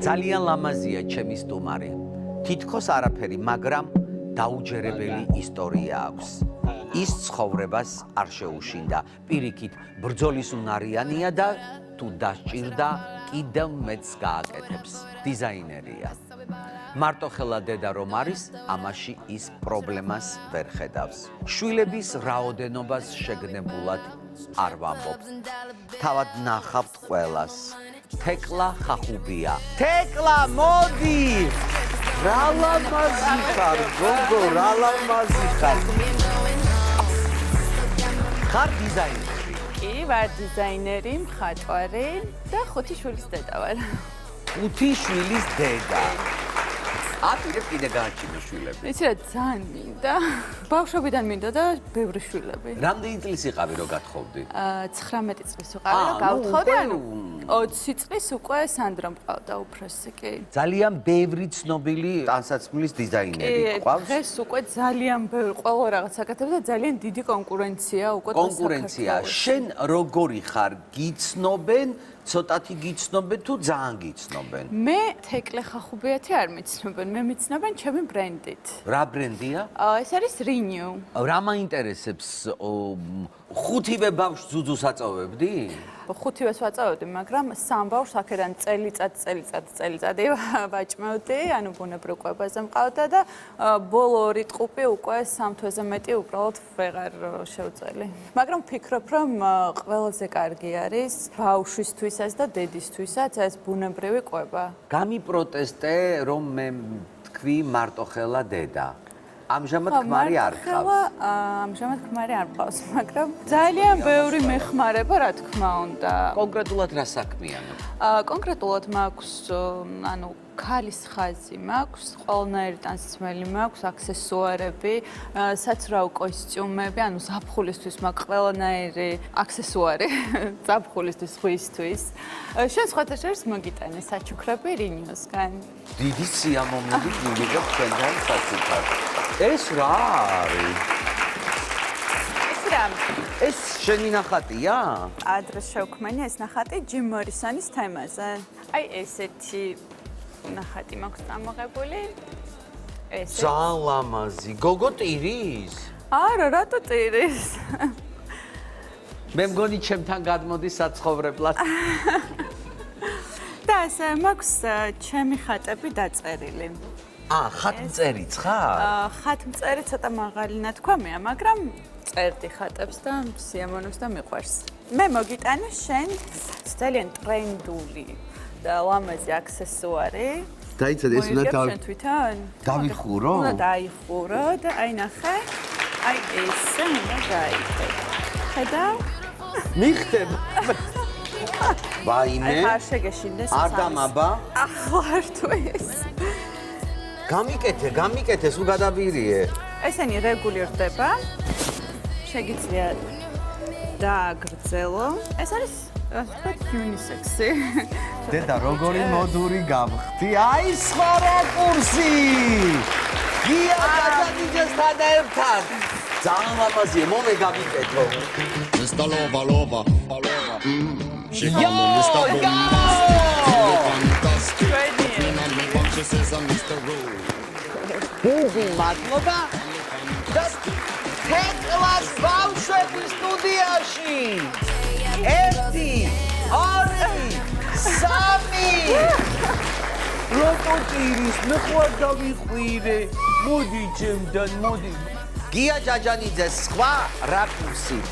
ძალიან ლამაზია ჩემი სტუმარი. თითქოს არაფერი, მაგრამ დაუჯერებელი ისტორია აქვს. ის ცხოვრებას არ შეუშინდა. პირიქით, ბრძოლის უნარიანია და თუ დასჭირდა, კიდევ მეც გააკეთებს. დიზაინერია. მარტოხელა დედა რომ არის, ამაში ის პრობლემას ვერ ხედავს. შვილების რაოდენობას შეგნებულად არ ვამბობ. თავად ნახავთ ყველას. თეკლა ხახუბია. თეკლა, მოდი! რა ლამაზი ხარ, გოგო, რა ლამაზი ხარ. ხარ დიზაინერი. კი, ვარ დიზაინერი, მხატვარი და 5 შვილის დედა ვარ. 5 შვილის დედა. აპირებ კიდე გააჩინო შვილები. იცი რა, ძალიან მინდა. ბავშვობიდან მინდა და ბევრი შვილები. რამდენი წლის იყავი რომ გათხოვდი? 19 წლის ვიყავი და გავთხოვდი, ანუ 20 წლის უკვე სანდრა მყავდა უფროსი, კი. ძალიან ბევრი ცნობილი ტანსაცმლის დიზაინერი ყავს. დღეს უკვე ძალიან ბევრი ყველა რაღაც აკეთებს და ძალიან დიდი კონკურენცია უკვე კონკურენცია. შენ როგორი ხარ? გიცნობენ, ცოტათი გიცნობენ თუ ძალიან გიცნობენ? მე თეკლე ხახუბიათი არ მიცნობენ, მე მიცნობენ ჩემი ბრენდით. რა ბრენდია? ეს არის Renew. რა მაინტერესებს? 5-ვე ბავშვს ძუძუს აწოვებდი? 5-ვეს ვაწოვებდი, მაგრამ 3 ბავშვს აქედან წელიწადი ვაჭმევდი, ანუ ბუნებრივ კვებაზე მყავდა და ბოლო 2 ტყუპი უკვე 3 თვეზე მეტი უბრალოდ ვეღარ შევწელი. მაგრამ ვფიქრობ, რომ ყველაზე კარგი არის ბავშვისთვისაც და დედისთვისაც ეს ბუნებრივი კვება. გამიპროტესტე, რომ მე თქვი მარტოხელა დედა. ამჟამად ქმარი არ ყავს. ამჟამად ქმარი არ ყავს, მაგრამ ძალიან ბევრი მეხმარება, რა თქმა უნდა. კონკრეტულად რა საქმიანო? კონკრეტულად მაქვს, ანუ ქალის ხაზი მაქვს, ყველანაირი ტანსაცმელი მაქვს, აქსესუარები, საცურაო კოსტიუმები, ანუ ზაფხულისთვის მაქვს ყველანაირი აქსესუარი, ზაფხულისთვის, ზღვისთვის. შენ სხვათა შორის მოგიტანე საჩუქრები Renew-სგან. დიდი სიამოვნებით მივიღებ თქვენთან საჩუქრად. ეს რა არის? ეს შენი ნახატია? ადრე შევქმენი ეს ნახატი ჯიმ მორისონის თემაზე. აი ესეთი ნახატი მაქვს წამოღებული. ეს ძალიან ლამაზი. გოგო ტირის? არა, რატო ტირის? მე მგონი ჩემთან გადმოდის საცხოვრებლად. და ასე მაქვს ჩემი ხატები დაწერილი. ხატმწერიც ხარ? ხატმწერი ცოტა მაღალი ნათქვამია, მაგრამ წერდი ხატებს და სიამოვნებს და მიყვარს. მე მოგიტანე შენ ძალიან ტრენდული და ლამაზი აქსესუარი. დაიცადე ეს უნდა დავიხურო? უნდა დაიხურო და აი ნახე, აი ესე უნდა გაიგე. ხედავ? მიხდებ. ვაიმე. აი არ შეგეშინდეს. არ დამაბა? ახლა არ თუ ეს. გამიკეთე, სულ გადავირიე. ესენი რეგულირდება. შეგიძლია დააგრძელო. ეს არის unisex-ი. დედა, როგორი მოდური გავხდი. აი სხვა რაკურსი. გია გადაგიძესთან ერთად. ძალიან ლამაზია, მომე გამიკეთო. Mr. Lova. She call me Mr. Bombastic. She says I'm Mr. Rowe. დიდი მადლობა. და თეკლას ბავშვების სტუდიაში. 1, 2, 3. როტოტირის მე ხوار დავიხვირე. მოდი ჩემთან, მოდი. გია ჯაჯანიძე სხვა რაკურსით.